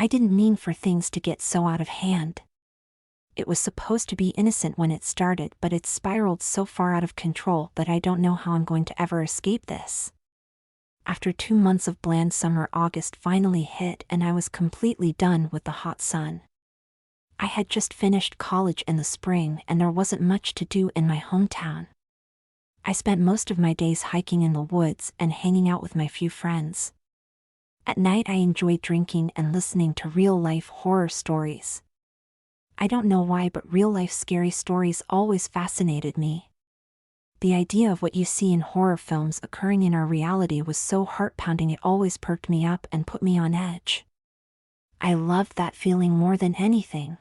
I didn't mean for things to get so out of hand. It was supposed to be innocent when it started, but it's spiraled so far out of control that I don't know how I'm going to ever escape this. After 2 months of bland summer, August finally hit and I was completely done with the hot sun. I had just finished college in the spring and there wasn't much to do in my hometown. I spent most of my days hiking in the woods and hanging out with my few friends. At night I enjoyed drinking and listening to real-life horror stories. I don't know why, but real-life scary stories always fascinated me. The idea of what you see in horror films occurring in our reality was so heart-pounding, it always perked me up and put me on edge. I loved that feeling more than anything.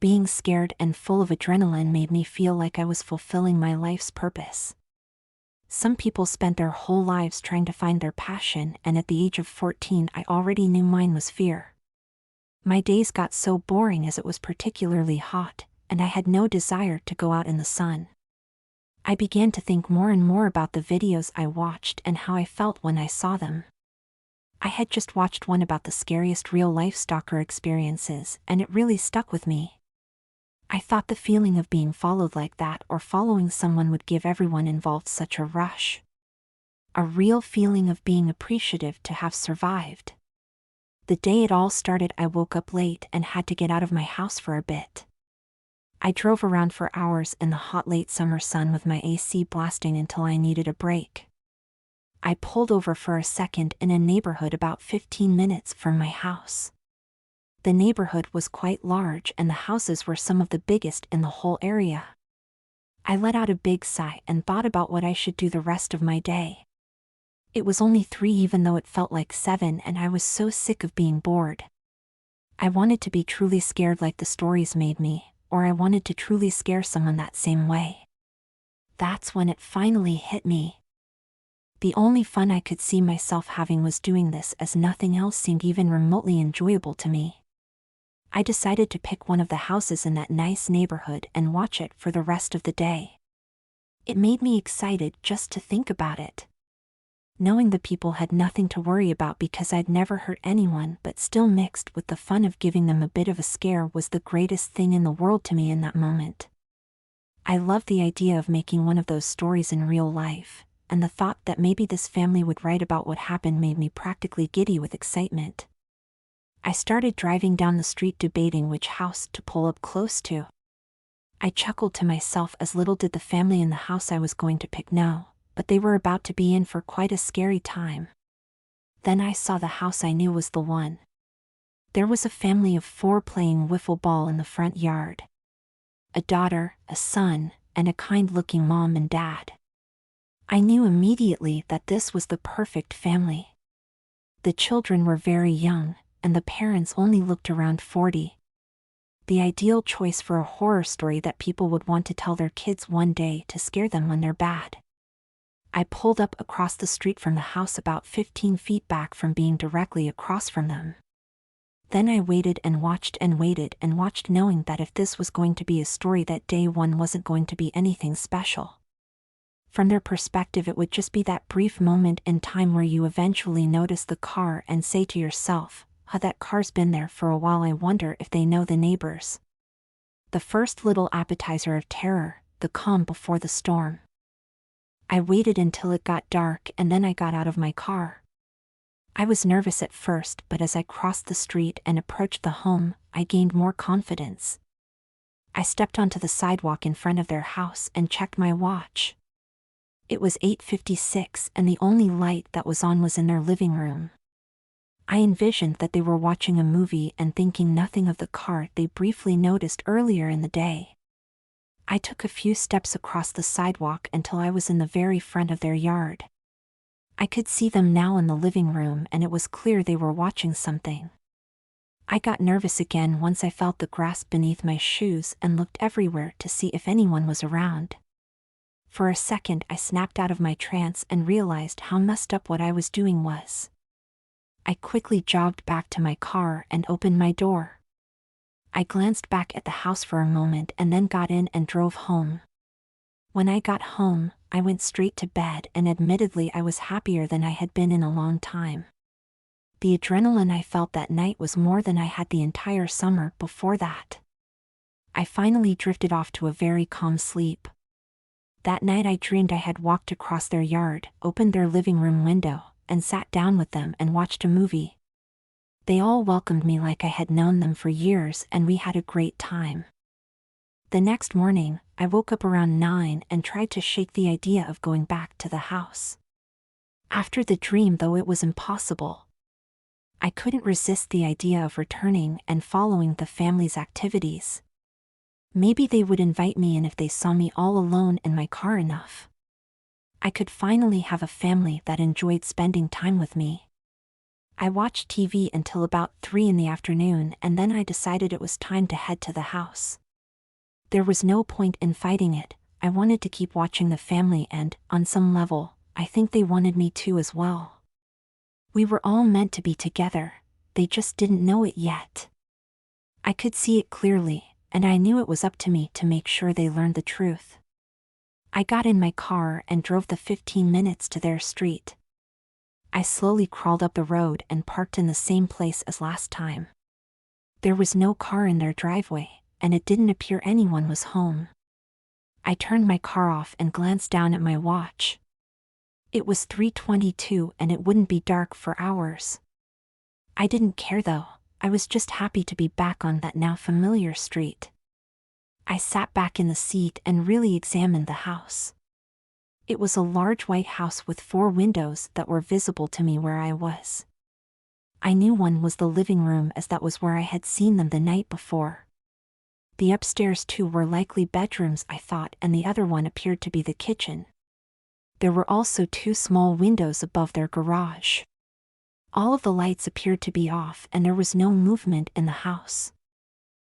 Being scared and full of adrenaline made me feel like I was fulfilling my life's purpose. Some people spent their whole lives trying to find their passion, and at the age of 14 I already knew mine was fear. My days got so boring as it was particularly hot, and I had no desire to go out in the sun. I began to think more and more about the videos I watched and how I felt when I saw them. I had just watched one about the scariest real-life stalker experiences, and it really stuck with me. I thought the feeling of being followed like that or following someone would give everyone involved such a rush. A real feeling of being appreciative to have survived. The day it all started, I woke up late and had to get out of my house for a bit. I drove around for hours in the hot late summer sun with my AC blasting until I needed a break. I pulled over for a second in a neighborhood about 15 minutes from my house. The neighborhood was quite large and the houses were some of the biggest in the whole area. I let out a big sigh and thought about what I should do the rest of my day. It was only 3 even though it felt like 7, and I was so sick of being bored. I wanted to be truly scared like the stories made me, or I wanted to truly scare someone that same way. That's when it finally hit me. The only fun I could see myself having was doing this, as nothing else seemed even remotely enjoyable to me. I decided to pick one of the houses in that nice neighborhood and watch it for the rest of the day. It made me excited just to think about it. Knowing the people had nothing to worry about because I'd never hurt anyone, but still mixed with the fun of giving them a bit of a scare, was the greatest thing in the world to me in that moment. I loved the idea of making one of those stories in real life, and the thought that maybe this family would write about what happened made me practically giddy with excitement. I started driving down the street debating which house to pull up close to. I chuckled to myself, as little did the family in the house I was going to pick know, but they were about to be in for quite a scary time. Then I saw the house I knew was the one. There was a family of 4 playing wiffle ball in the front yard. A daughter, a son, and a kind-looking mom and dad. I knew immediately that this was the perfect family. The children were very young, and the parents only looked around 40. The ideal choice for a horror story that people would want to tell their kids one day to scare them when they're bad. I pulled up across the street from the house, about 15 feet back from being directly across from them. Then I waited and watched and waited and watched, knowing that if this was going to be a story, that day one wasn't going to be anything special. From their perspective, it would just be that brief moment in time where you eventually notice the car and say to yourself, "Huh, that car's been there for a while, I wonder if they know the neighbors." The first little appetizer of terror, the calm before the storm. I waited until it got dark and then I got out of my car. I was nervous at first, but as I crossed the street and approached the home, I gained more confidence. I stepped onto the sidewalk in front of their house and checked my watch. It was 8:56 and the only light that was on was in their living room. I envisioned that they were watching a movie and thinking nothing of the car they briefly noticed earlier in the day. I took a few steps across the sidewalk until I was in the very front of their yard. I could see them now in the living room, and it was clear they were watching something. I got nervous again once I felt the grass beneath my shoes and looked everywhere to see if anyone was around. For a second I snapped out of my trance and realized how messed up what I was doing was. I quickly jogged back to my car and opened my door. I glanced back at the house for a moment and then got in and drove home. When I got home, I went straight to bed, and admittedly I was happier than I had been in a long time. The adrenaline I felt that night was more than I had the entire summer before that. I finally drifted off to a very calm sleep. That night I dreamed I had walked across their yard, opened their living room window, and sat down with them and watched a movie. They all welcomed me like I had known them for years, and we had a great time. The next morning, I woke up around 9 and tried to shake the idea of going back to the house. After the dream, though, it was impossible. I couldn't resist the idea of returning and following the family's activities. Maybe they would invite me in if they saw me all alone in my car enough. I could finally have a family that enjoyed spending time with me. I watched TV until about 3 in the afternoon, and then I decided it was time to head to the house. There was no point in fighting it. I wanted to keep watching the family, and, on some level, I think they wanted me to as well. We were all meant to be together, they just didn't know it yet. I could see it clearly, and I knew it was up to me to make sure they learned the truth. I got in my car and drove the 15 minutes to their street. I slowly crawled up the road and parked in the same place as last time. There was no car in their driveway, and it didn't appear anyone was home. I turned my car off and glanced down at my watch. It was 3:22 and it wouldn't be dark for hours. I didn't care though, I was just happy to be back on that now familiar street. I sat back in the seat and really examined the house. It was a large white house with 4 windows that were visible to me where I was. I knew one was the living room, as that was where I had seen them the night before. The upstairs 2 were likely bedrooms, I thought, and the other one appeared to be the kitchen. There were also 2 small windows above their garage. All of the lights appeared to be off, and there was no movement in the house.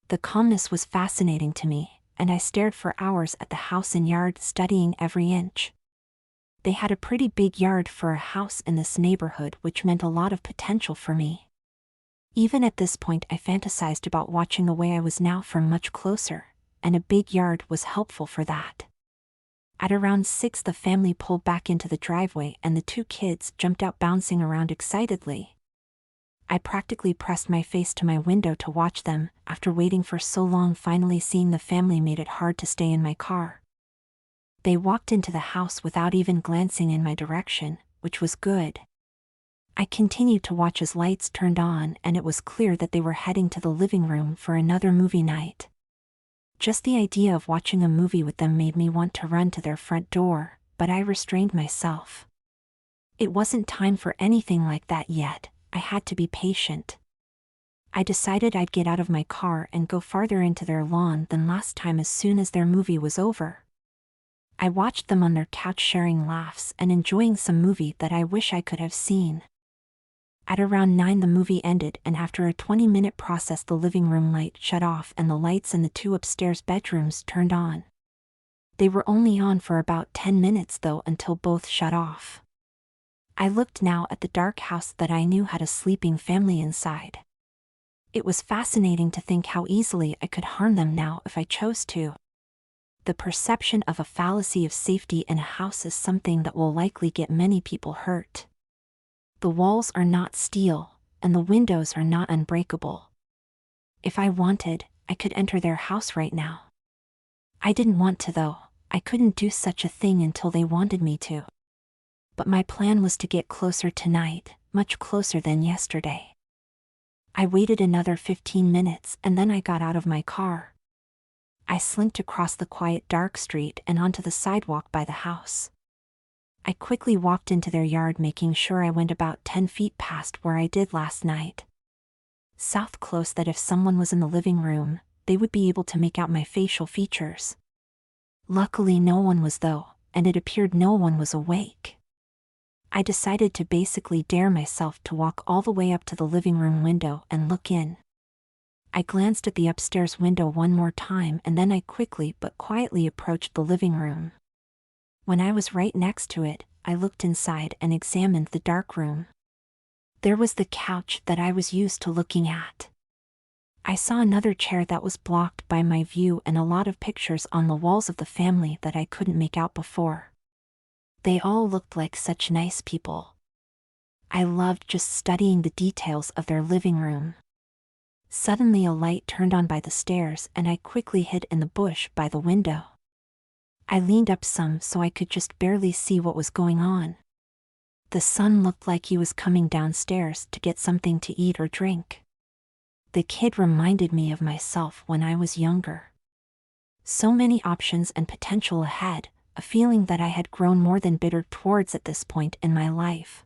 The calmness was fascinating to me, and I stared for hours at the house and yard, studying every inch. They had a pretty big yard for a house in this neighborhood, which meant a lot of potential for me. Even at this point, I fantasized about watching the way I was now from much closer, and a big yard was helpful for that. At around 6, the family pulled back into the driveway and the 2 kids jumped out, bouncing around excitedly. I practically pressed my face to my window to watch them. After waiting for so long, finally seeing the family made it hard to stay in my car. They walked into the house without even glancing in my direction, which was good. I continued to watch as lights turned on, and it was clear that they were heading to the living room for another movie night. Just the idea of watching a movie with them made me want to run to their front door, but I restrained myself. It wasn't time for anything like that yet, I had to be patient. I decided I'd get out of my car and go farther into their lawn than last time as soon as their movie was over. I watched them on their couch, sharing laughs and enjoying some movie that I wish I could have seen. At around 9, the movie ended, and after a 20-minute process, the living room light shut off and the lights in the 2 upstairs bedrooms turned on. They were only on for about 10 minutes though, until both shut off. I looked now at the dark house that I knew had a sleeping family inside. It was fascinating to think how easily I could harm them now if I chose to. The perception of a fallacy of safety in a house is something that will likely get many people hurt. The walls are not steel, and the windows are not unbreakable. If I wanted, I could enter their house right now. I didn't want to though, I couldn't do such a thing until they wanted me to. But my plan was to get closer tonight, much closer than yesterday. I waited another 15 minutes and then I got out of my car. I slinked across the quiet dark street and onto the sidewalk by the house. I quickly walked into their yard, making sure I went about 10 feet past where I did last night. South close, that if someone was in the living room, they would be able to make out my facial features. Luckily no one was though, and it appeared no one was awake. I decided to basically dare myself to walk all the way up to the living room window and look in. I glanced at the upstairs window one more time and then I quickly but quietly approached the living room. When I was right next to it, I looked inside and examined the dark room. There was the couch that I was used to looking at. I saw another chair that was blocked by my view and a lot of pictures on the walls of the family that I couldn't make out before. They all looked like such nice people. I loved just studying the details of their living room. Suddenly a light turned on by the stairs and I quickly hid in the bush by the window. I leaned up some so I could just barely see what was going on. The son looked like he was coming downstairs to get something to eat or drink. The kid reminded me of myself when I was younger. So many options and potential ahead, a feeling that I had grown more than bitter towards at this point in my life.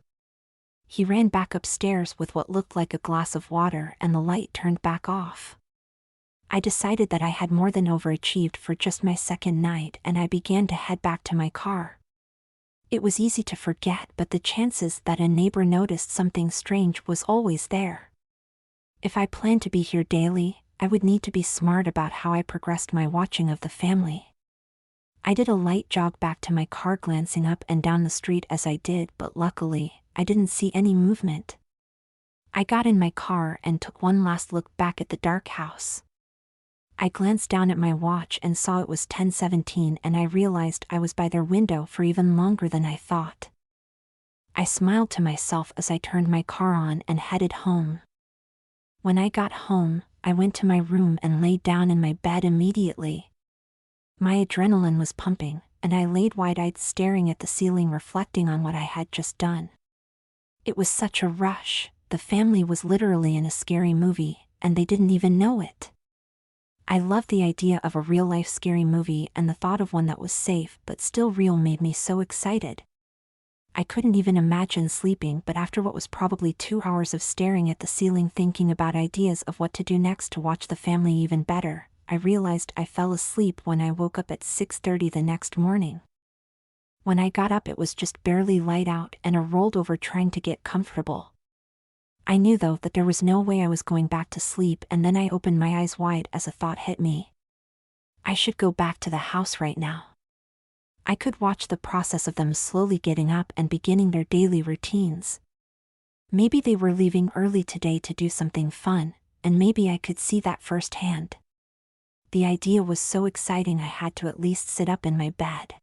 He ran back upstairs with what looked like a glass of water and the light turned back off. I decided that I had more than overachieved for just my second night and I began to head back to my car. It was easy to forget, but the chances that a neighbor noticed something strange was always there. If I planned to be here daily, I would need to be smart about how I progressed my watching of the family. I did a light jog back to my car, glancing up and down the street as I did, but luckily, I didn't see any movement. I got in my car and took one last look back at the dark house. I glanced down at my watch and saw it was 10:17 and I realized I was by their window for even longer than I thought. I smiled to myself as I turned my car on and headed home. When I got home, I went to my room and laid down in my bed immediately. My adrenaline was pumping, and I laid wide-eyed staring at the ceiling, reflecting on what I had just done. It was such a rush. The family was literally in a scary movie, and they didn't even know it. I loved the idea of a real-life scary movie, and the thought of one that was safe but still real made me so excited. I couldn't even imagine sleeping, but after what was probably 2 hours of staring at the ceiling thinking about ideas of what to do next to watch the family even better, I realized I fell asleep when I woke up at 6:30 the next morning. When I got up, it was just barely light out and I rolled over trying to get comfortable. I knew though that there was no way I was going back to sleep, and then I opened my eyes wide as a thought hit me. I should go back to the house right now. I could watch the process of them slowly getting up and beginning their daily routines. Maybe they were leaving early today to do something fun, and maybe I could see that firsthand. The idea was so exciting I had to at least sit up in my bed.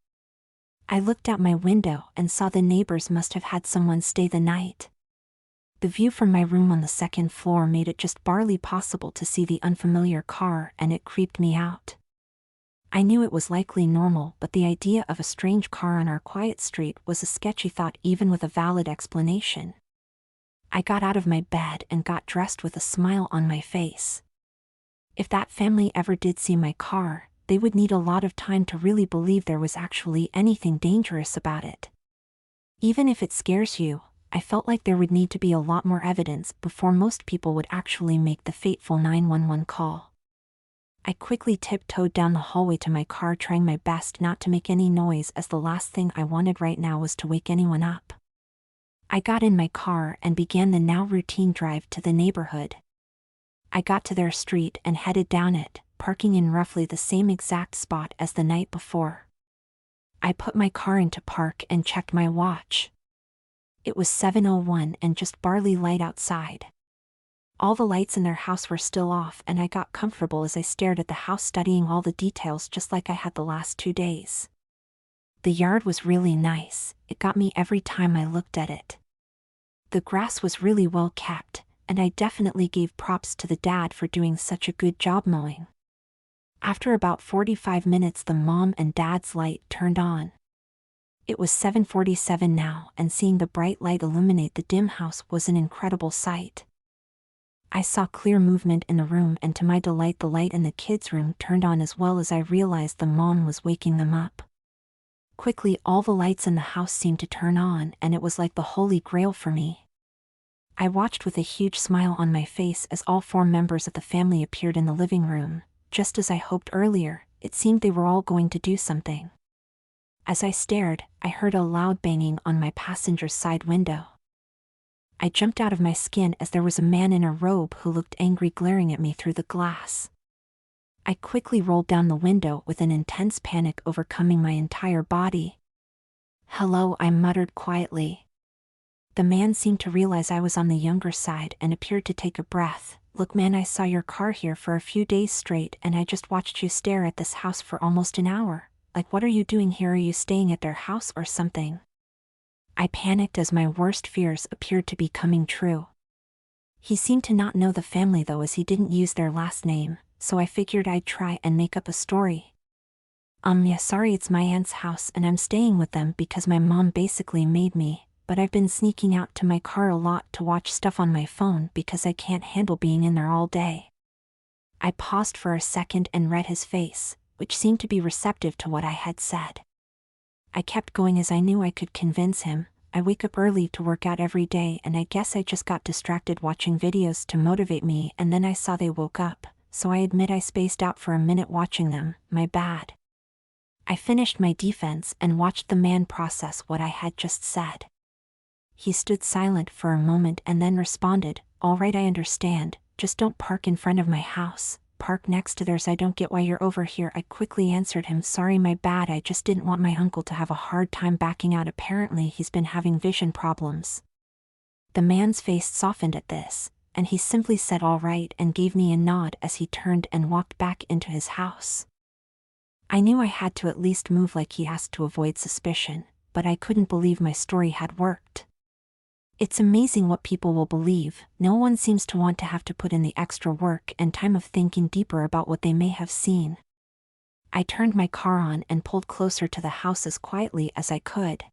I looked out my window and saw the neighbors must have had someone stay the night. The view from my room on the second floor made it just barely possible to see the unfamiliar car, and it creeped me out. I knew it was likely normal, but the idea of a strange car on our quiet street was a sketchy thought even with a valid explanation. I got out of my bed and got dressed with a smile on my face. If that family ever did see my car, they would need a lot of time to really believe there was actually anything dangerous about it. Even if it scares you, I felt like there would need to be a lot more evidence before most people would actually make the fateful 911 call. I quickly tiptoed down the hallway to my car, trying my best not to make any noise, as the last thing I wanted right now was to wake anyone up. I got in my car and began the now routine drive to the neighborhood. I got to their street and headed down it, parking in roughly the same exact spot as the night before. I put my car into park and checked my watch. It was 7:01 and just barely light outside. All the lights in their house were still off, and I got comfortable as I stared at the house, studying all the details just like I had the last 2 days. The yard was really nice. It got me every time I looked at it. The grass was really well kept, and I definitely gave props to the dad for doing such a good job mowing. After about 45 minutes, the mom and dad's light turned on. It was 7:47 now, and seeing the bright light illuminate the dim house was an incredible sight. I saw clear movement in the room, and to my delight the light in the kids' room turned on as well, as I realized the mom was waking them up. Quickly all the lights in the house seemed to turn on, and it was like the holy grail for me. I watched with a huge smile on my face as all 4 members of the family appeared in the living room. Just as I hoped earlier, it seemed they were all going to do something. As I stared, I heard a loud banging on my passenger's side window. I jumped out of my skin as there was a man in a robe who looked angry, glaring at me through the glass. I quickly rolled down the window with an intense panic overcoming my entire body. "Hello," I muttered quietly. The man seemed to realize I was on the younger side and appeared to take a breath. "Look man, I saw your car here for a few days straight, and I just watched you stare at this house for almost an hour. Like, what are you doing here? Are you staying at their house or something?" I panicked as my worst fears appeared to be coming true. He seemed to not know the family though, as he didn't use their last name, so I figured I'd try and make up a story. Yeah, sorry, it's my aunt's house and I'm staying with them because my mom basically made me, but I've been sneaking out to my car a lot to watch stuff on my phone because I can't handle being in there all day. I paused for a second and read his face, which seemed to be receptive to what I had said. I kept going as I knew I could convince him. I wake up early to work out every day and I guess I just got distracted watching videos to motivate me, and then I saw they woke up, so I admit I spaced out for a minute watching them, my bad. I finished my defense and watched the man process what I had just said. He stood silent for a moment and then responded, "All right, I understand, just don't park in front of my house, park next to theirs. I don't get why you're over here." I quickly answered him, "Sorry, my bad, I just didn't want my uncle to have a hard time backing out. Apparently he's been having vision problems." The man's face softened at this, and he simply said all right and gave me a nod as he turned and walked back into his house. I knew I had to at least move like he asked to avoid suspicion, but I couldn't believe my story had worked. It's amazing what people will believe. No one seems to want to have to put in the extra work and time of thinking deeper about what they may have seen. I turned my car on and pulled closer to the house as quietly as I could.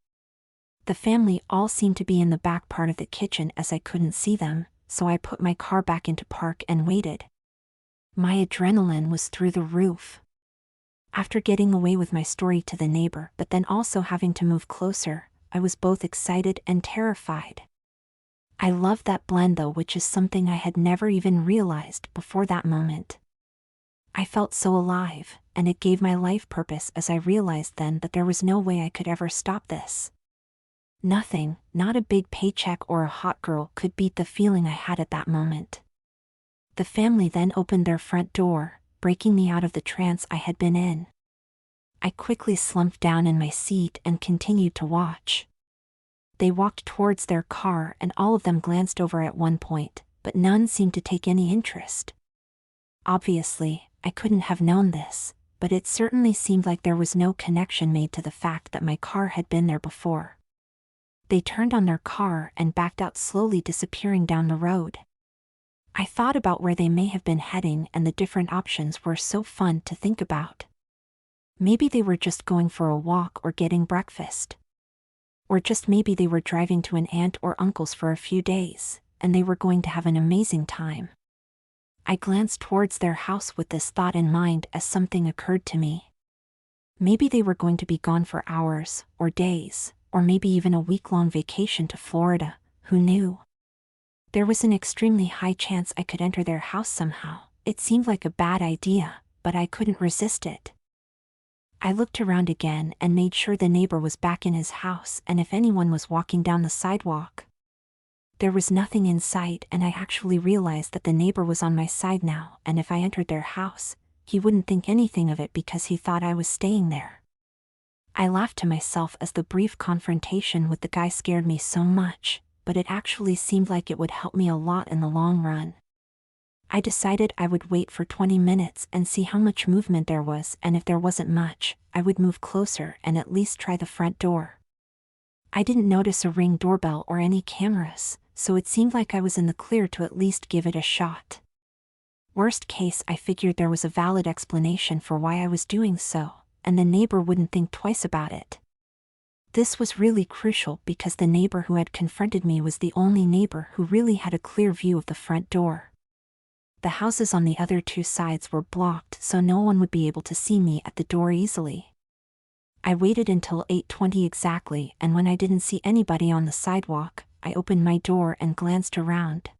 The family all seemed to be in the back part of the kitchen as I couldn't see them, so I put my car back into park and waited. My adrenaline was through the roof. After getting away with my story to the neighbor but then also having to move closer, I was both excited and terrified. I loved that blend though, which is something I had never even realized before that moment. I felt so alive, and it gave my life purpose as I realized then that there was no way I could ever stop this. Nothing, not a big paycheck or a hot girl, could beat the feeling I had at that moment. The family then opened their front door, breaking me out of the trance I had been in. I quickly slumped down in my seat and continued to watch. They walked towards their car and all of them glanced over at one point, but none seemed to take any interest. Obviously, I couldn't have known this, but it certainly seemed like there was no connection made to the fact that my car had been there before. They turned on their car and backed out slowly, disappearing down the road. I thought about where they may have been heading, and the different options were so fun to think about. Maybe they were just going for a walk or getting breakfast. Or just maybe they were driving to an aunt or uncle's for a few days, and they were going to have an amazing time. I glanced towards their house with this thought in mind as something occurred to me. Maybe they were going to be gone for hours, or days, or maybe even a week-long vacation to Florida, who knew? There was an extremely high chance I could enter their house somehow. It seemed like a bad idea, but I couldn't resist it. I looked around again and made sure the neighbor was back in his house and if anyone was walking down the sidewalk. There was nothing in sight, and I actually realized that the neighbor was on my side now, and if I entered their house, he wouldn't think anything of it because he thought I was staying there. I laughed to myself as the brief confrontation with the guy scared me so much, but it actually seemed like it would help me a lot in the long run. I decided I would wait for 20 minutes and see how much movement there was, and if there wasn't much, I would move closer and at least try the front door. I didn't notice a Ring doorbell or any cameras, so it seemed like I was in the clear to at least give it a shot. Worst case, I figured there was a valid explanation for why I was doing so, and the neighbor wouldn't think twice about it. This was really crucial because the neighbor who had confronted me was the only neighbor who really had a clear view of the front door. The houses on the other two sides were blocked, so no one would be able to see me at the door easily. I waited until 8:20 exactly, and when I didn't see anybody on the sidewalk, I opened my door and glanced around.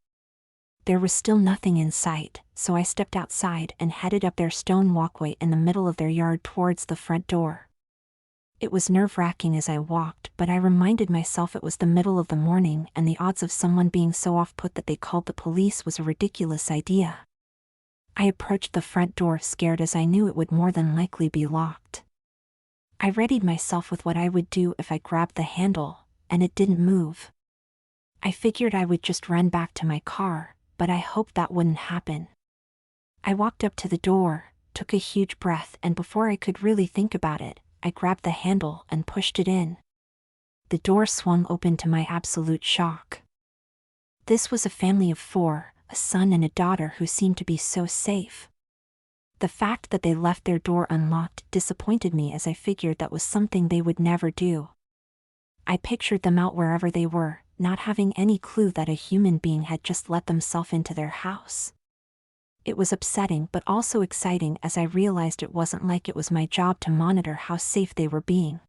There was still nothing in sight, so I stepped outside and headed up their stone walkway in the middle of their yard towards the front door. It was nerve-wracking as I walked, but I reminded myself it was the middle of the morning and the odds of someone being so off-put that they called the police was a ridiculous idea. I approached the front door scared as I knew it would more than likely be locked. I readied myself with what I would do if I grabbed the handle, and it didn't move. I figured I would just run back to my car, but I hoped that wouldn't happen. I walked up to the door, took a huge breath, and before I could really think about it, I grabbed the handle and pushed it in. the door swung open to my absolute shock. This was a family of 4, a son and a daughter who seemed to be so safe. The fact that they left their door unlocked disappointed me, as I figured that was something they would never do. I pictured them out wherever they were, not having any clue that a human being had just let themselves into their house. It was upsetting but also exciting, as I realized it wasn't like it was my job to monitor how safe they were being.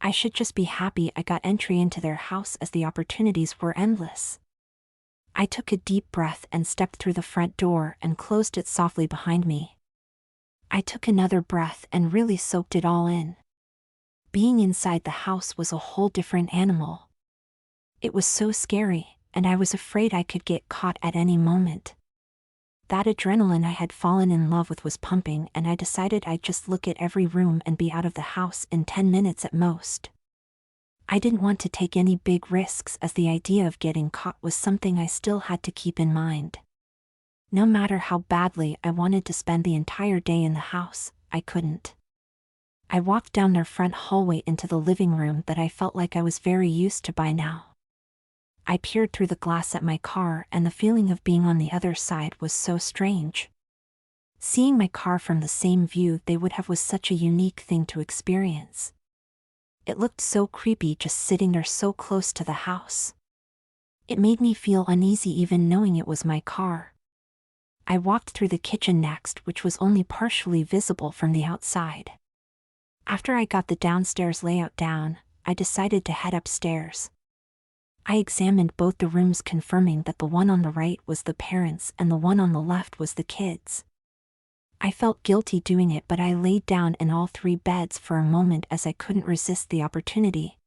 I should just be happy I got entry into their house, as the opportunities were endless. I took a deep breath and stepped through the front door and closed it softly behind me. I took another breath and really soaked it all in. Being inside the house was a whole different animal. It was so scary, and I was afraid I could get caught at any moment. That adrenaline I had fallen in love with was pumping, and I decided I'd just look at every room and be out of the house in 10 minutes at most. I didn't want to take any big risks, as the idea of getting caught was something I still had to keep in mind. No matter how badly I wanted to spend the entire day in the house, I couldn't. I walked down their front hallway into the living room that I felt like I was very used to by now. I peered through the glass at my car, and the feeling of being on the other side was so strange. Seeing my car from the same view they would have was such a unique thing to experience. It looked so creepy just sitting there so close to the house. It made me feel uneasy even knowing it was my car. I walked through the kitchen next, which was only partially visible from the outside. After I got the downstairs layout down, I decided to head upstairs. I examined both the rooms, confirming that the one on the right was the parents and the one on the left was the kids. I felt guilty doing it, but I laid down in all 3 beds for a moment, as I couldn't resist the opportunity.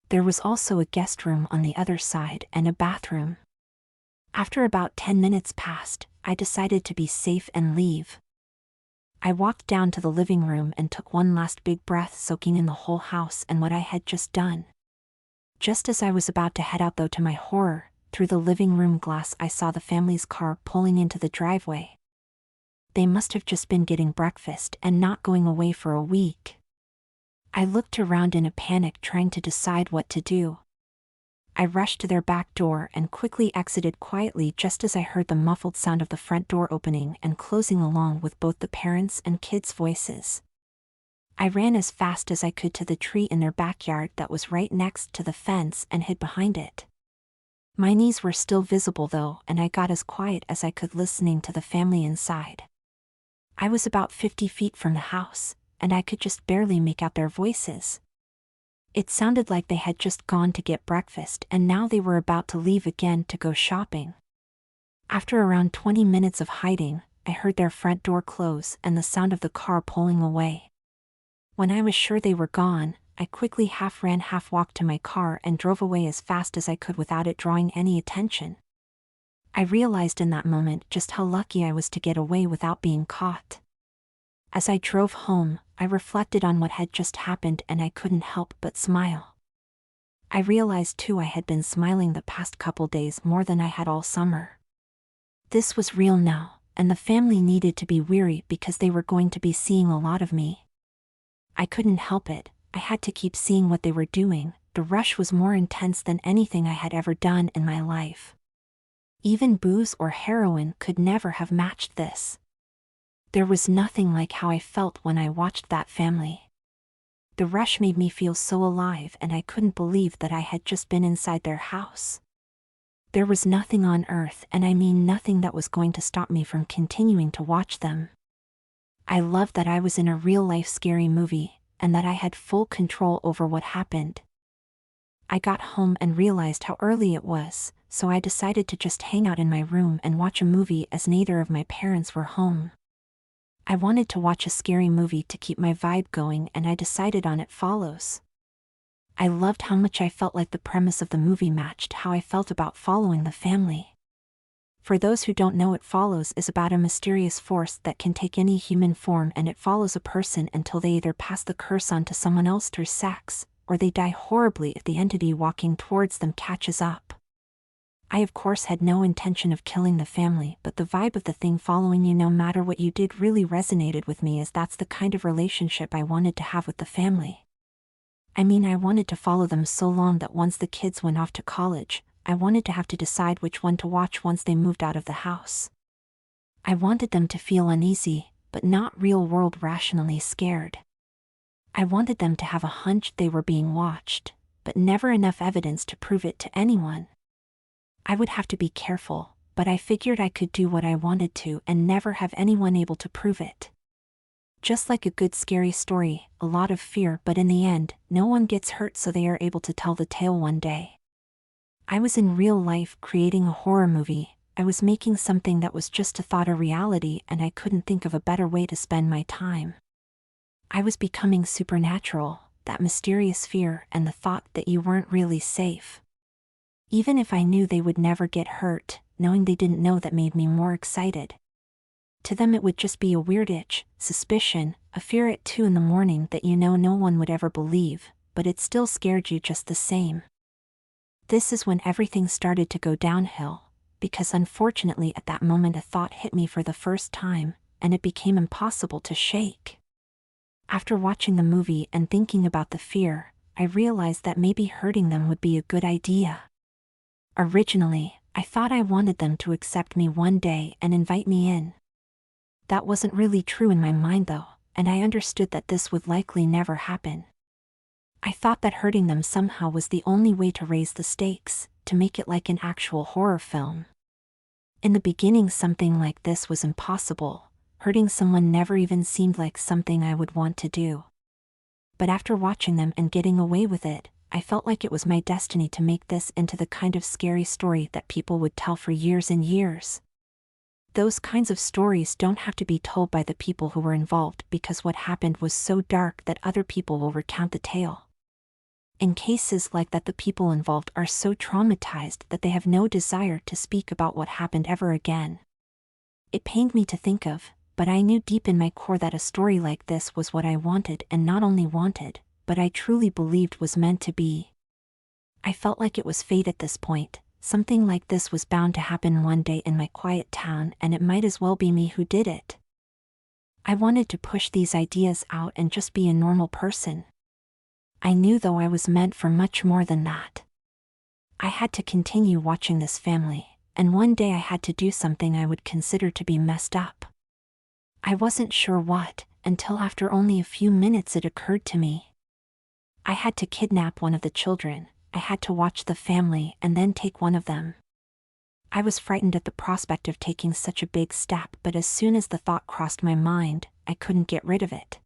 There was also a guest room on the other side and a bathroom. After about 10 minutes passed, I decided to be safe and leave. I walked down to the living room and took one last big breath, soaking in the whole house and what I had just done. Just as I was about to head out, though, to my horror, through the living room glass I saw the family's car pulling into the driveway. They must have just been getting breakfast and not going away for a week. I looked around in a panic, trying to decide what to do. I rushed to their back door and quickly exited quietly, just as I heard the muffled sound of the front door opening and closing, along with both the parents' and kids' voices. I ran as fast as I could to the tree in their backyard that was right next to the fence and hid behind it. My knees were still visible though, and I got as quiet as I could, listening to the family inside. I was about 50 feet from the house, and I could just barely make out their voices. It sounded like they had just gone to get breakfast and now they were about to leave again to go shopping. After around 20 minutes of hiding, I heard their front door close and the sound of the car pulling away. When I was sure they were gone, I quickly half ran, half walked to my car and drove away as fast as I could without it drawing any attention. I realized in that moment just how lucky I was to get away without being caught. As I drove home, I reflected on what had just happened and I couldn't help but smile. I realized too I had been smiling the past couple days more than I had all summer. This was real now, and the family needed to be weary because they were going to be seeing a lot of me. I couldn't help it, I had to keep seeing what they were doing. The rush was more intense than anything I had ever done in my life. Even booze or heroin could never have matched this. There was nothing like how I felt when I watched that family. The rush made me feel so alive, and I couldn't believe that I had just been inside their house. There was nothing on earth, and I mean nothing, that was going to stop me from continuing to watch them. I loved that I was in a real-life scary movie, and that I had full control over what happened. I got home and realized how early it was, so I decided to just hang out in my room and watch a movie, as neither of my parents were home. I wanted to watch a scary movie to keep my vibe going, and I decided on It Follows. I loved how much I felt like the premise of the movie matched how I felt about following the family. For those who don't know, It Follows is about a mysterious force that can take any human form, and it follows a person until they either pass the curse on to someone else through sex, or they die horribly if the entity walking towards them catches up. I of course had no intention of killing the family, but the vibe of the thing following you no matter what you did really resonated with me, as that's the kind of relationship I wanted to have with the family. I mean, I wanted to follow them so long that once the kids went off to college, I wanted to have to decide which one to watch once they moved out of the house. I wanted them to feel uneasy, but not real-world rationally scared. I wanted them to have a hunch they were being watched, but never enough evidence to prove it to anyone. I would have to be careful, but I figured I could do what I wanted to and never have anyone able to prove it. Just like a good scary story, a lot of fear, but in the end, no one gets hurt, so they are able to tell the tale one day. I was in real life creating a horror movie. I was making something that was just a thought, a reality, and I couldn't think of a better way to spend my time. I was becoming supernatural, that mysterious fear and the thought that you weren't really safe. Even if I knew they would never get hurt, knowing they didn't know that made me more excited. To them it would just be a weird itch, suspicion, a fear at 2 a.m. that you know no one would ever believe, but it still scared you just the same. This is when everything started to go downhill, because unfortunately at that moment a thought hit me for the first time, and it became impossible to shake. After watching the movie and thinking about the fear, I realized that maybe hurting them would be a good idea. Originally, I thought I wanted them to accept me one day and invite me in. That wasn't really true in my mind though, and I understood that this would likely never happen. I thought that hurting them somehow was the only way to raise the stakes, to make it like an actual horror film. In the beginning, something like this was impossible. Hurting someone never even seemed like something I would want to do. But after watching them and getting away with it, I felt like it was my destiny to make this into the kind of scary story that people would tell for years and years. Those kinds of stories don't have to be told by the people who were involved, because what happened was so dark that other people will recount the tale. In cases like that, the people involved are so traumatized that they have no desire to speak about what happened ever again. It pained me to think of, but I knew deep in my core that a story like this was what I wanted, and not only wanted, but I truly believed was meant to be. I felt like it was fate at this point. Something like this was bound to happen one day in my quiet town, and it might as well be me who did it. I wanted to push these ideas out and just be a normal person. I knew though I was meant for much more than that. I had to continue watching this family, and one day I had to do something I would consider to be messed up. I wasn't sure what, until after only a few minutes it occurred to me. I had to kidnap one of the children. I had to watch the family and then take one of them. I was frightened at the prospect of taking such a big step, but as soon as the thought crossed my mind, I couldn't get rid of it.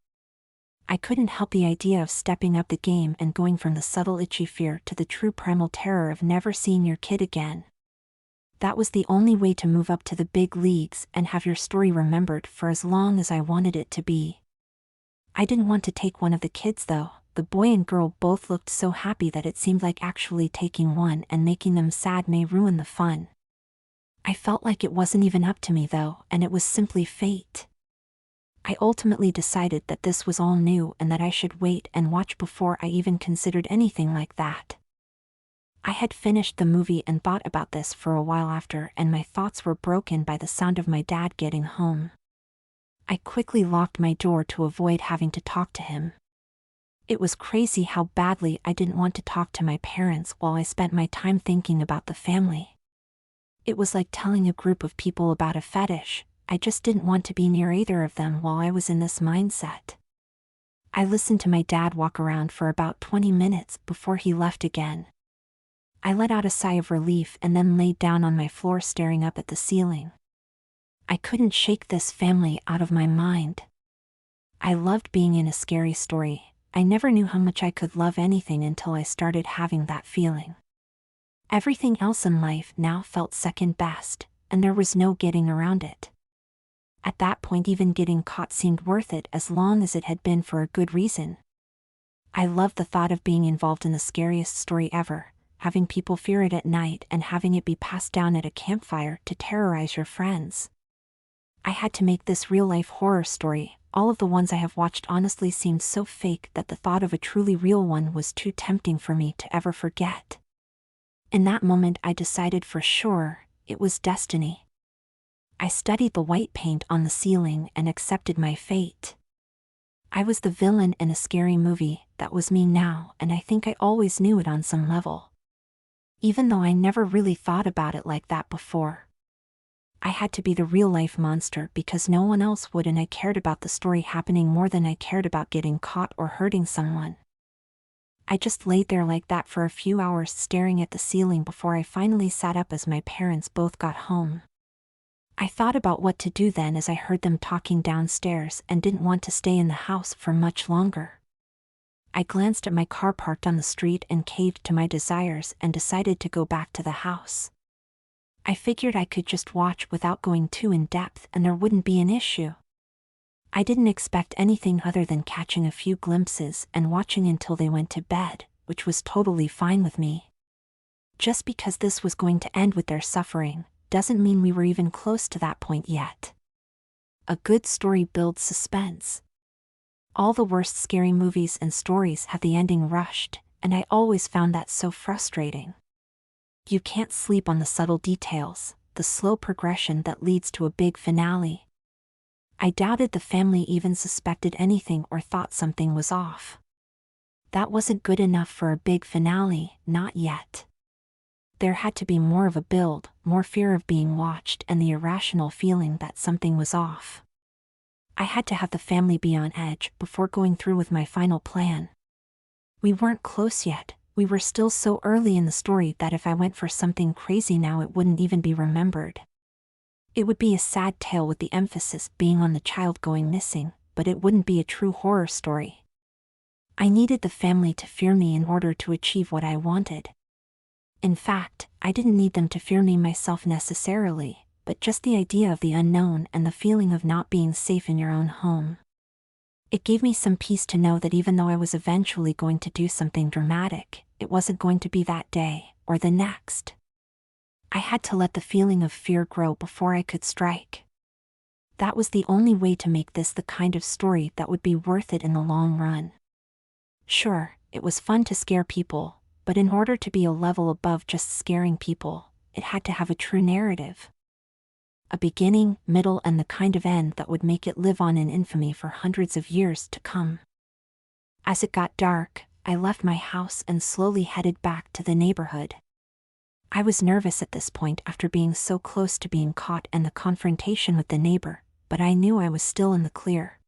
I couldn't help the idea of stepping up the game and going from the subtle itchy fear to the true primal terror of never seeing your kid again. That was the only way to move up to the big leagues and have your story remembered for as long as I wanted it to be. I didn't want to take one of the kids though. The boy and girl both looked so happy that it seemed like actually taking one and making them sad may ruin the fun. I felt like it wasn't even up to me though, and it was simply fate. I ultimately decided that this was all new and that I should wait and watch before I even considered anything like that. I had finished the movie and thought about this for a while after, and my thoughts were broken by the sound of my dad getting home. I quickly locked my door to avoid having to talk to him. It was crazy how badly I didn't want to talk to my parents while I spent my time thinking about the family. It was like telling a group of people about a fetish. I just didn't want to be near either of them while I was in this mindset. I listened to my dad walk around for about 20 minutes before he left again. I let out a sigh of relief and then laid down on my floor staring up at the ceiling. I couldn't shake this family out of my mind. I loved being in a scary story. I never knew how much I could love anything until I started having that feeling. Everything else in life now felt second best, and there was no getting around it. At that point, even getting caught seemed worth it as long as it had been for a good reason. I loved the thought of being involved in the scariest story ever, having people fear it at night and having it be passed down at a campfire to terrorize your friends. I had to make this real-life horror story. All of the ones I have watched honestly seemed so fake that the thought of a truly real one was too tempting for me to ever forget. In that moment I decided for sure, it was destiny. I studied the white paint on the ceiling and accepted my fate. I was the villain in a scary movie. That was me now, and I think I always knew it on some level. Even though I never really thought about it like that before. I had to be the real-life monster because no one else would, and I cared about the story happening more than I cared about getting caught or hurting someone. I just laid there like that for a few hours staring at the ceiling before I finally sat up as my parents both got home. I thought about what to do then as I heard them talking downstairs and didn't want to stay in the house for much longer. I glanced at my car parked on the street and caved to my desires and decided to go back to the house. I figured I could just watch without going too in depth and there wouldn't be an issue. I didn't expect anything other than catching a few glimpses and watching until they went to bed, which was totally fine with me. Just because this was going to end with their suffering, doesn't mean we were even close to that point yet. A good story builds suspense. All the worst scary movies and stories have the ending rushed, and I always found that so frustrating. You can't sleep on the subtle details, the slow progression that leads to a big finale. I doubted the family even suspected anything or thought something was off. That wasn't good enough for a big finale, not yet. There had to be more of a build, more fear of being watched and the irrational feeling that something was off. I had to have the family be on edge before going through with my final plan. We weren't close yet, we were still so early in the story that if I went for something crazy now it wouldn't even be remembered. It would be a sad tale with the emphasis being on the child going missing, but it wouldn't be a true horror story. I needed the family to fear me in order to achieve what I wanted. In fact, I didn't need them to fear me myself necessarily, but just the idea of the unknown and the feeling of not being safe in your own home. It gave me some peace to know that even though I was eventually going to do something dramatic, it wasn't going to be that day, or the next. I had to let the feeling of fear grow before I could strike. That was the only way to make this the kind of story that would be worth it in the long run. Sure, it was fun to scare people, but in order to be a level above just scaring people, it had to have a true narrative. A beginning, middle, and the kind of end that would make it live on in infamy for hundreds of years to come. As it got dark, I left my house and slowly headed back to the neighborhood. I was nervous at this point after being so close to being caught and the confrontation with the neighbor, but I knew I was still in the clear.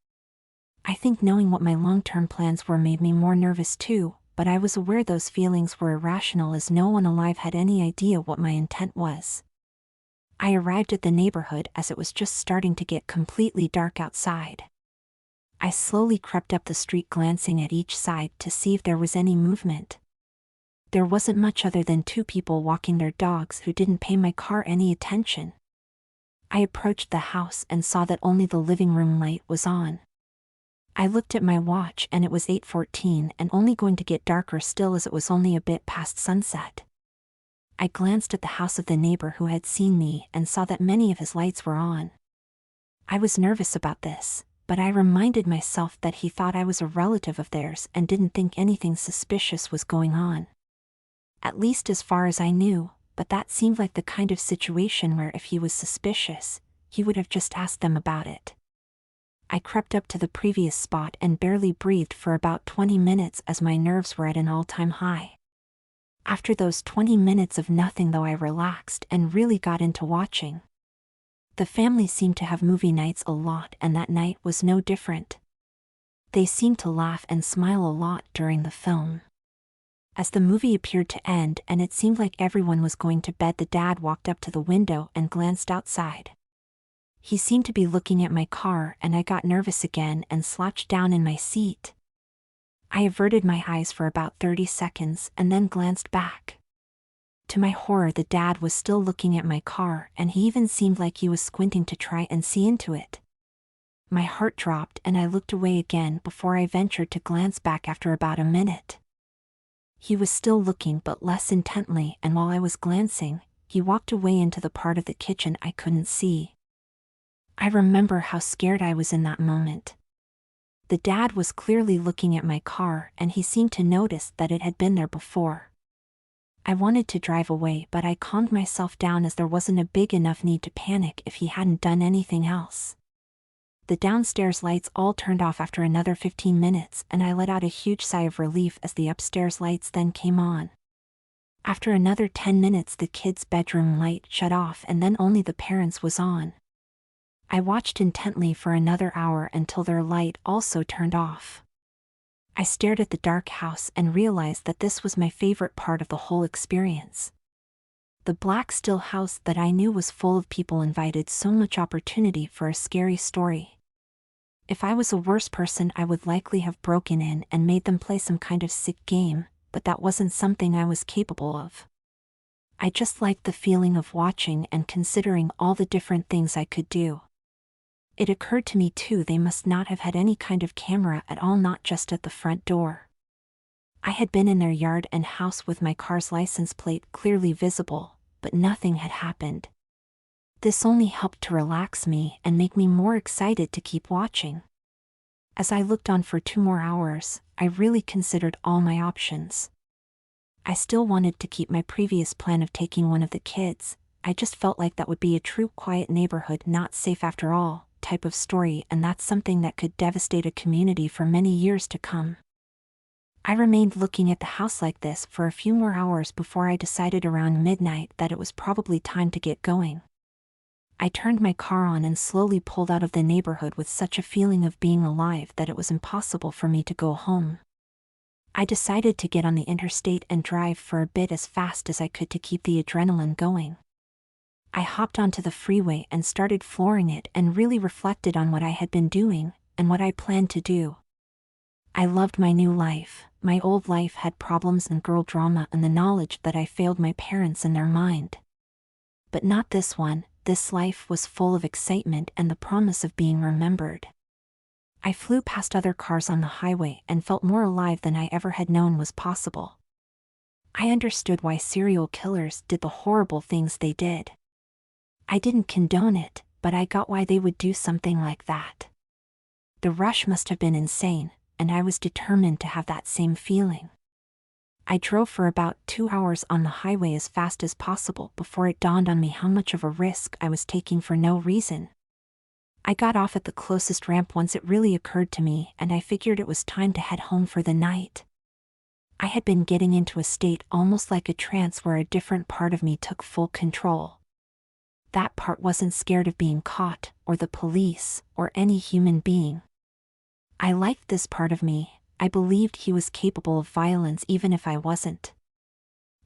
I think knowing what my long-term plans were made me more nervous too, but I was aware those feelings were irrational as no one alive had any idea what my intent was. I arrived at the neighborhood as it was just starting to get completely dark outside. I slowly crept up the street glancing at each side to see if there was any movement. There wasn't much other than two people walking their dogs who didn't pay my car any attention. I approached the house and saw that only the living room light was on. I looked at my watch and it was 8:14 and only going to get darker still as it was only a bit past sunset. I glanced at the house of the neighbor who had seen me and saw that many of his lights were on. I was nervous about this, but I reminded myself that he thought I was a relative of theirs and didn't think anything suspicious was going on. At least as far as I knew, but that seemed like the kind of situation where if he was suspicious, he would have just asked them about it. I crept up to the previous spot and barely breathed for about 20 minutes as my nerves were at an all-time high. After those 20 minutes of nothing though, I relaxed and really got into watching. The family seemed to have movie nights a lot and that night was no different. They seemed to laugh and smile a lot during the film. As the movie appeared to end and it seemed like everyone was going to bed, the dad walked up to the window and glanced outside. He seemed to be looking at my car and I got nervous again and slouched down in my seat. I averted my eyes for about 30 seconds and then glanced back. To my horror, the dad was still looking at my car and he even seemed like he was squinting to try and see into it. My heart dropped and I looked away again before I ventured to glance back after about a minute. He was still looking but less intently, and while I was glancing, he walked away into the part of the kitchen I couldn't see. I remember how scared I was in that moment. The dad was clearly looking at my car and he seemed to notice that it had been there before. I wanted to drive away, but I calmed myself down as there wasn't a big enough need to panic if he hadn't done anything else. The downstairs lights all turned off after another 15 minutes, and I let out a huge sigh of relief as the upstairs lights then came on. After another 10 minutes, the kids' bedroom light shut off and then only the parents' was on. I watched intently for another hour until their light also turned off. I stared at the dark house and realized that this was my favorite part of the whole experience. The black still house that I knew was full of people invited so much opportunity for a scary story. If I was a worse person, I would likely have broken in and made them play some kind of sick game, but that wasn't something I was capable of. I just liked the feeling of watching and considering all the different things I could do. It occurred to me too, they must not have had any kind of camera at all, not just at the front door. I had been in their yard and house with my car's license plate clearly visible, but nothing had happened. This only helped to relax me and make me more excited to keep watching. As I looked on for 2 more hours, I really considered all my options. I still wanted to keep my previous plan of taking one of the kids. I just felt like that would be a true quiet neighborhood, not safe after all, type of story, and that's something that could devastate a community for many years to come. I remained looking at the house like this for a few more hours before I decided around midnight that it was probably time to get going. I turned my car on and slowly pulled out of the neighborhood with such a feeling of being alive that it was impossible for me to go home. I decided to get on the interstate and drive for a bit as fast as I could to keep the adrenaline going. I hopped onto the freeway and started flooring it and really reflected on what I had been doing and what I planned to do. I loved my new life. My old life had problems and girl drama and the knowledge that I failed my parents in their mind. But not this one. This life was full of excitement and the promise of being remembered. I flew past other cars on the highway and felt more alive than I ever had known was possible. I understood why serial killers did the horrible things they did. I didn't condone it, but I got why they would do something like that. The rush must have been insane, and I was determined to have that same feeling. I drove for about 2 hours on the highway as fast as possible before it dawned on me how much of a risk I was taking for no reason. I got off at the closest ramp once it really occurred to me, and I figured it was time to head home for the night. I had been getting into a state almost like a trance where a different part of me took full control. That part wasn't scared of being caught, or the police, or any human being. I liked this part of me. I believed he was capable of violence even if I wasn't.